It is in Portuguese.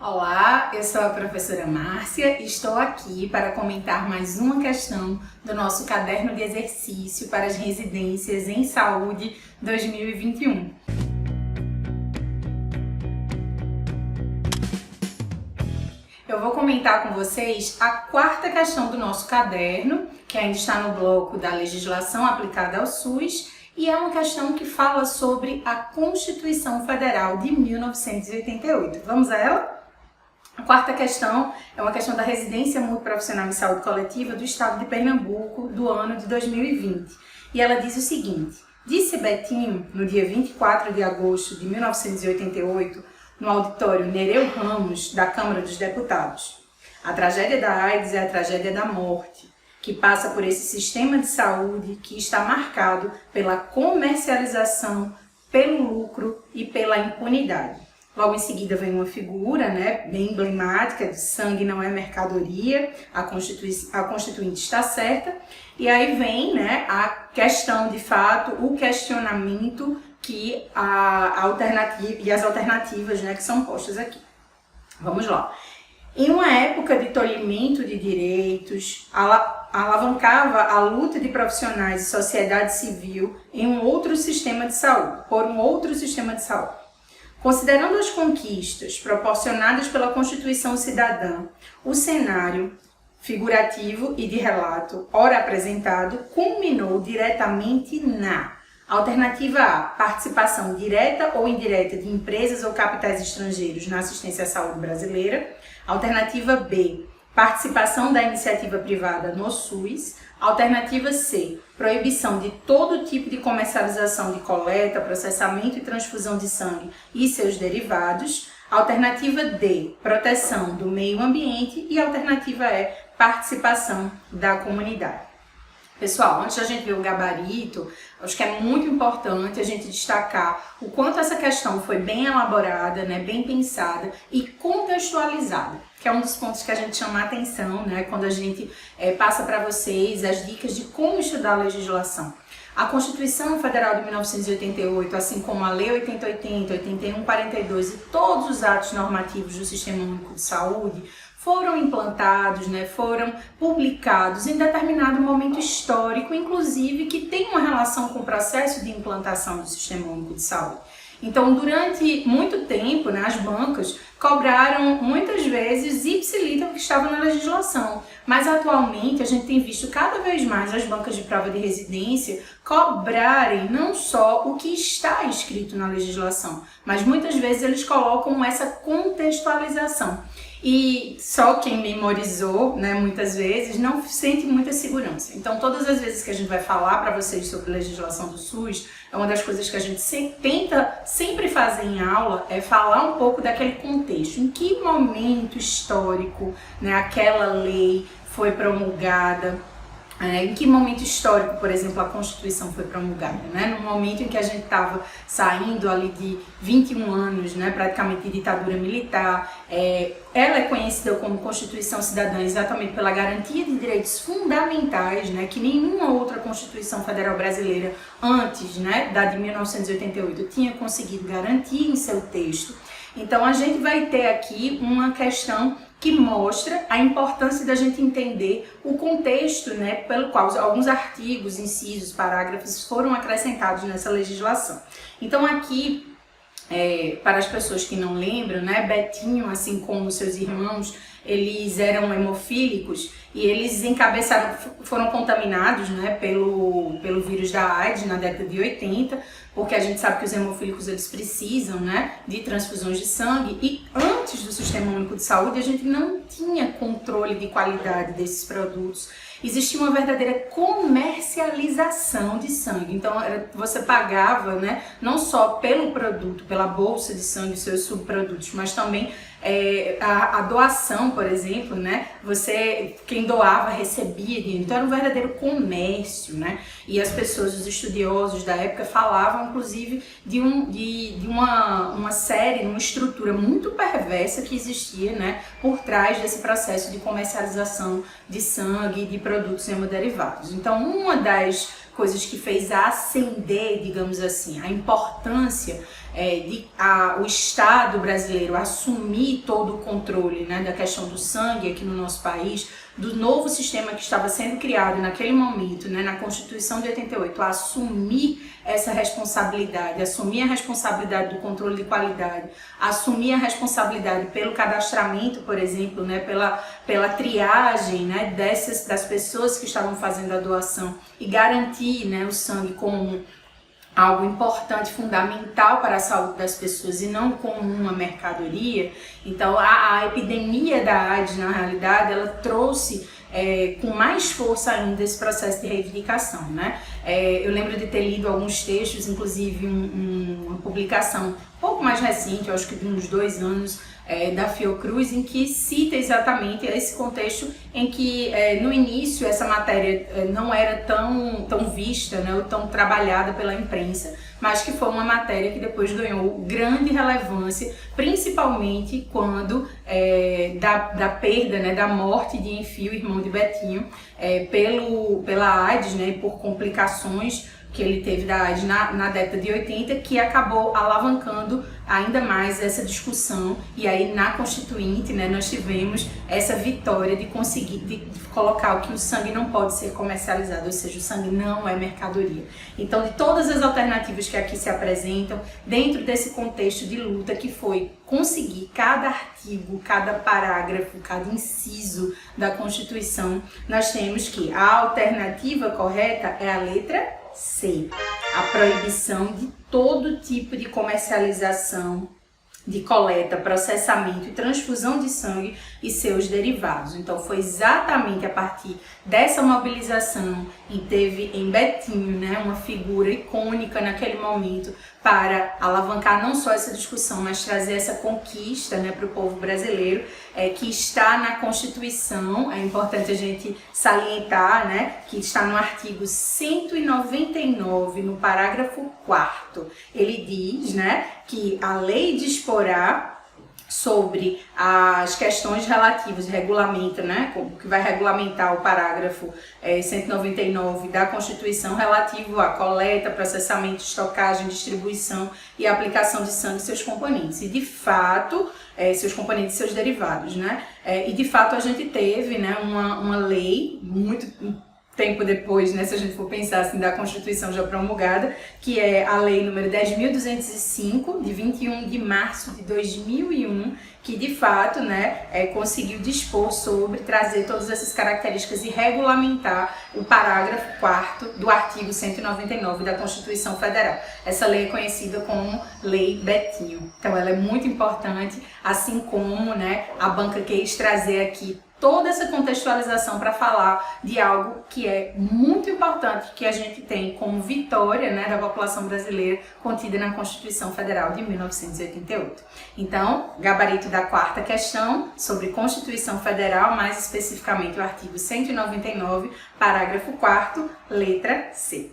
Olá, eu sou a professora Márcia e estou aqui para comentar mais uma questão do nosso caderno de exercício para as residências em saúde 2021. Eu vou comentar com vocês a quarta questão do nosso caderno, que ainda está no bloco da legislação aplicada ao SUS, e é uma questão que fala sobre a Constituição Federal de 1988. Vamos a ela? A quarta questão é uma questão da residência multiprofissional em saúde coletiva do estado de Pernambuco do ano de 2020. E ela diz o seguinte: disse Betinho, no dia 24 de agosto de 1988, no auditório Nereu Ramos, da Câmara dos Deputados: a tragédia da AIDS é a tragédia da morte, que passa por esse sistema de saúde que está marcado pela comercialização, pelo lucro e pela impunidade. Logo em seguida vem uma figura, bem emblemática, de sangue não é mercadoria, a Constituinte está certa. E aí vem, a questão, de fato, o questionamento que as alternativas, que são postas aqui. Vamos lá. Em uma época de tolhimento de direitos, alavancava a luta de profissionais e sociedade civil em um outro sistema de saúde, por um outro sistema de saúde. Considerando as conquistas proporcionadas pela Constituição Cidadã, o cenário figurativo e de relato, ora apresentado, culminou diretamente na alternativa A, participação direta ou indireta de empresas ou capitais estrangeiros na assistência à saúde brasileira. Alternativa B, participação da iniciativa privada no SUS. Alternativa C, proibição de todo tipo de comercialização de coleta, processamento e transfusão de sangue e seus derivados. Alternativa D, proteção do meio ambiente. E alternativa E, participação da comunidade. Pessoal, antes da gente ver o gabarito, acho que é muito importante a gente destacar o quanto essa questão foi bem elaborada, bem pensada e contextualizada, que é um dos pontos que a gente chama a atenção, quando a gente passa para vocês as dicas de como estudar a legislação. A Constituição Federal de 1988, assim como a Lei 8080, 8142 e todos os atos normativos do Sistema Único de Saúde foram implantados, foram publicados em determinado momento histórico, inclusive que tem uma relação com o processo de implantação do Sistema Único de Saúde. Então, durante muito tempo, as bancas cobraram muitas vezes ipsiliter o que estava na legislação, mas atualmente a gente tem visto cada vez mais as bancas de prova de residência cobrarem não só o que está escrito na legislação, mas muitas vezes eles colocam essa contextualização. E só quem memorizou, muitas vezes, não sente muita segurança. Então, todas as vezes que a gente vai falar para vocês sobre legislação do SUS, é uma das coisas que a gente tenta sempre fazer em aula, é falar um pouco daquele contexto. Em que momento histórico, aquela lei foi promulgada, em que momento histórico, por exemplo, a Constituição foi promulgada, no momento em que a gente estava saindo ali de 21 anos, praticamente de ditadura militar. Ela é conhecida como Constituição Cidadã exatamente pela garantia de direitos fundamentais, que nenhuma outra Constituição Federal brasileira antes, da de 1988 tinha conseguido garantir em seu texto. Então a gente vai ter aqui uma questão que mostra a importância da gente entender o contexto, pelo qual alguns artigos, incisos, parágrafos foram acrescentados nessa legislação. Então aqui, para as pessoas que não lembram, Betinho, assim como seus irmãos, eles eram hemofílicos e eles foram contaminados, pelo vírus da AIDS na década de 80, porque a gente sabe que os hemofílicos eles precisam, de transfusões de sangue, e antes do Sistema Único de Saúde a gente não tinha controle de qualidade desses produtos. Existia uma verdadeira comercialização de sangue. Então, você pagava, não só pelo produto, pela bolsa de sangue, seus subprodutos, mas também a doação, por exemplo, quem doava recebia dinheiro. Então, era um verdadeiro comércio, E as pessoas, os estudiosos da época, falavam, inclusive, de uma série, uma estrutura muito perversa que existia, por trás desse processo de comercialização de sangue e de produtos hemoderivados. Então, uma das coisas que fez acender, digamos assim, a importância o Estado brasileiro assumir todo o controle, né, da questão do sangue aqui no nosso país, do novo sistema que estava sendo criado naquele momento, né, na Constituição de 88, assumir essa responsabilidade, assumir a responsabilidade do controle de qualidade, assumir a responsabilidade pelo cadastramento, por exemplo, né, pela triagem, né, das pessoas que estavam fazendo a doação e garantir, né, o sangue como algo importante, fundamental para a saúde das pessoas e não como uma mercadoria. Então a epidemia da AIDS, na realidade, ela trouxe com mais força ainda esse processo de reivindicação, né? Eu lembro de ter lido alguns textos, inclusive uma publicação um pouco mais recente, eu acho que de uns 2 anos, da Fiocruz, em que cita exatamente esse contexto em que no início essa matéria não era tão vista, né, ou tão trabalhada pela imprensa, mas que foi uma matéria que depois ganhou grande relevância, principalmente quando da perda, né, da morte de Enfio, irmão de Betinho, pela AIDS, né, por complicações que ele teve da AIDS na década de 80, que acabou alavancando ainda mais essa discussão. E aí na Constituinte, né, nós tivemos essa vitória de conseguir de colocar o que o sangue não pode ser comercializado, ou seja, o sangue não é mercadoria. Então, de todas as alternativas que aqui se apresentam, dentro desse contexto de luta que foi conseguir cada artigo, cada parágrafo, cada inciso da Constituição, nós temos que a alternativa correta é a letra C, a proibição de todo tipo de comercialização, de coleta, processamento e transfusão de sangue e seus derivados. Então foi exatamente a partir dessa mobilização, e teve em Betinho, né, uma figura icônica naquele momento para alavancar não só essa discussão, mas trazer essa conquista, né, para o povo brasileiro, que está na Constituição. É importante a gente salientar, né, que está no artigo 199, no parágrafo 4º. Ele diz, né, que a lei disporá sobre as questões relativas, regulamenta, né, que vai regulamentar o parágrafo 199 da Constituição relativo à coleta, processamento, estocagem, distribuição e aplicação de sangue e seus componentes. E de fato, seus componentes e seus derivados, né? E de fato a gente teve, né, uma lei muito tempo depois, né, se a gente for pensar assim, da Constituição já promulgada, que é a Lei número 10.205, de 21 de março de 2001, que de fato, né, conseguiu dispor sobre, trazer todas essas características e regulamentar o parágrafo 4º do artigo 199 da Constituição Federal. Essa lei é conhecida como Lei Betinho. Então ela é muito importante, assim como, né, a banca quis trazer aqui toda essa contextualização para falar de algo que é muito importante, que a gente tem como vitória, né, da população brasileira contida na Constituição Federal de 1988. Então, gabarito da 4ª questão sobre Constituição Federal, mais especificamente o artigo 199, parágrafo 4º, letra C.